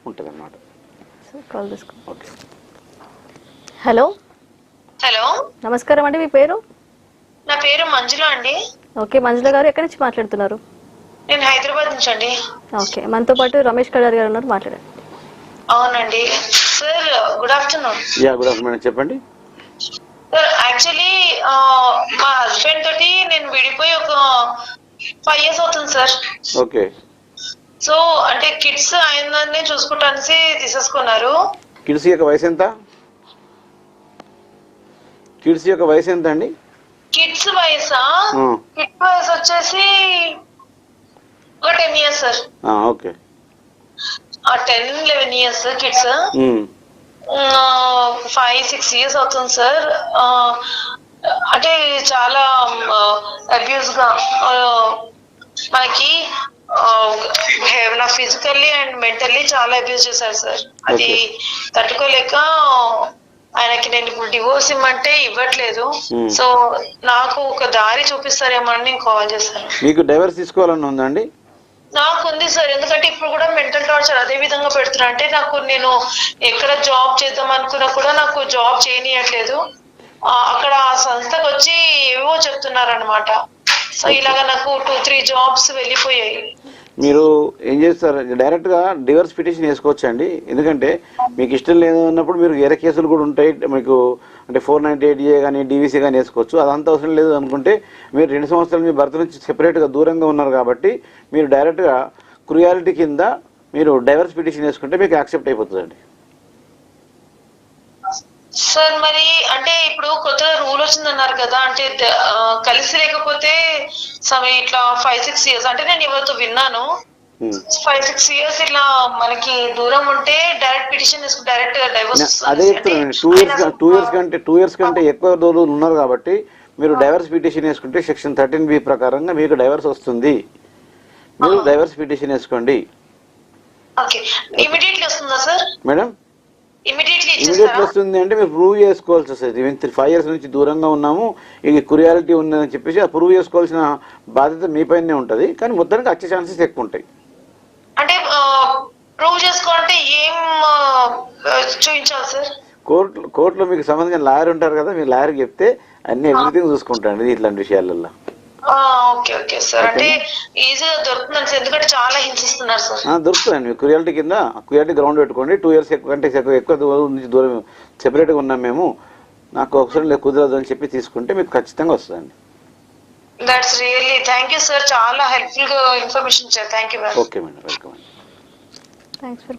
ఉంటుంది అన్నమాట. Okay. Hello hello, నమస్కారం అండి, మీ పేరు? నా పేరు మంజుల అండి. ఓకే, మంజుల గారు ఎక్కడి నుంచి మాట్లాడుతున్నారు? నేను హైదరాబాద్ నుంచి అండి. ఓకే, మనతో పాటు రమేష్ కళ్యాణ్ గారు ఉన్నారు, మాట్లాడండి. అవునండి sir, good afternoon. Good afternoon, చెప్పండి. సార్ యాక్చువల్లీ మా హస్బెండ్ తోటి నేను విడిపోయి ఒక 5 years అవుతుంది సార్. ఓకే. సో అంటే కిడ్స్ ఆయననే చూసుకుంటానేసి తీసేసుకున్నారు. కిడ్స్ యొక్క వయసు ఎంత? కిడ్స్ యొక్క వయసు ఎంత అండి? కిడ్స్ వయసా? కిడ్స్ వయసు వచ్చేసి ఒక 10 years sir. Okay. 10-11 years kids. 5-6 years అవుతుంది సార్. అంటే చాలా అబ్యూస్ గా మనకి ఫిజికల్లీ అండ్ మెంటల్లీ చాలా అబ్యూస్ చేశారు సార్. అది తట్టుకోలేక ఆయనకి నేను ఇప్పుడు డివోర్స్ ఇమ్మంటే ఇవ్వట్లేదు. సో నాకు ఒక దారి చూపిస్తారేమో అని నేను కాల్ చేశాను. మీకు డైవర్స్ తీసుకోవాలని ఉందండి? నాకు ఉంది సార్, ఎందుకంటే ఇప్పుడు కూడా మెంటల్ టార్చర్ అదే విధంగా పెడుతున్నా. అంటే నాకు నేను ఎక్కడ జాబ్ చేద్దాం అనుకున్నా కూడా నాకు జాబ్ చేయనియట్లేదు. అక్కడ ఆ సంస్థకు వచ్చి ఏవో చెప్తున్నారు అనమాట. సో ఇలాగా నాకు 2-3 jobs వెళ్ళిపోయాయి. మీరు ఏం చేస్తారు, డైరెక్ట్గా డివోర్స్ పిటిషన్ వేసుకోవచ్చు అండి. ఎందుకంటే మీకు ఇష్టం లేదు అన్నప్పుడు మీరు వేరే కేసులు కూడా ఉంటాయి మీకు. అంటే 498A కానీ DVC కానీ వేసుకోవచ్చు. అదంతా అవసరం లేదు అనుకుంటే మీరు 2 సంవత్సరాలు మీ భర్త నుంచి సెపరేట్గా దూరంగా ఉన్నారు కాబట్టి మీరు డైరెక్ట్గా క్రుయాలిటీ కింద మీరు డైవర్స్ పిటిషన్ వేసుకుంటే మీకు యాక్సెప్ట్ అయిపోతుందండి. సార్ మరి అంటే ఇప్పుడు కొత్తగా రూల్ వచ్చిందన్నారు కదా, అంటే కలిసి లేకపోతే ఇట్లా 5-6 years అంటే నేను ఎవరితో విన్నాను. 5-6 years ఇట్లా మనకి దూరం ఉంటే డైరెక్ట్ పిటిషన్ డైరెక్ట్ డైవర్స్. అదే చెప్తున్నాను, 2 years కంటే ఎక్కువ రోజులు ఉన్నారు కాబట్టి మీరు డైవర్స్ పిటిషన్ వేసుకుంటే సెక్షన్ 13B ప్రకారంగా మీకు డైవర్స్ వస్తుంది. మీరు డైవర్స్ పిటిషన్ వేసుకోండి. ఓకే, ఇమిడియట్లీ వస్తుందా సార్? మేడం, ఇమీడియట్లీ వస్తుంది. అంటే మీరు ప్రూవ్ చేసుకోవాల్సి వస్తుంది. 5 years నుంచి దూరంగా ఉన్నాము, ఇది క్రుయాలిటీ ఉందని చెప్పేసి ప్రూవ్ చేసుకోవాల్సిన బాధ్యత మీ పైనే ఉంటుంది. కానీ మొత్తానికి వచ్చే ఛాన్సెస్ ఎక్కువ ఉంటాయి. అంటే ప్రూవ్ చేసుకోవాలంటే ఏం చూపించాలి సార్? కోర్టులో మీకు సంబంధించిన లాయర్ ఉంటారు కదా, మీరు లాయర్కి చెప్తే అన్ని ఎవ్రీథింగ్ చూసుకుంటాండి ఇట్లాంటి విషయాలలో. ఓకే ఓకే సార్, అంటే ఈజీగా దొరుకుతుంది ఎందుకంటే చాలా హింసిస్తున్నారు సార్. దొరుకుతుందండి. మీకు క్రుయాలిటీ కింద క్రుయాలిటీ గ్రౌండ్ పెట్టుకోండి. 2 years కంటే ఎక్కువ నుంచి దూరం సెపరేట్గా ఉన్నాం మేము, నాకు అవసరం లేదు కుదరదు అని చెప్పి తీసుకుంటే మీకు ఖచ్చితంగా వస్తుందండి. That's really thank you sir, చాలా హెల్ప్ఫుల్ గా ఇన్ఫర్మేషన్ ఇచ్చారు. Thank you. Okay madam, welcome అండి. Thanks for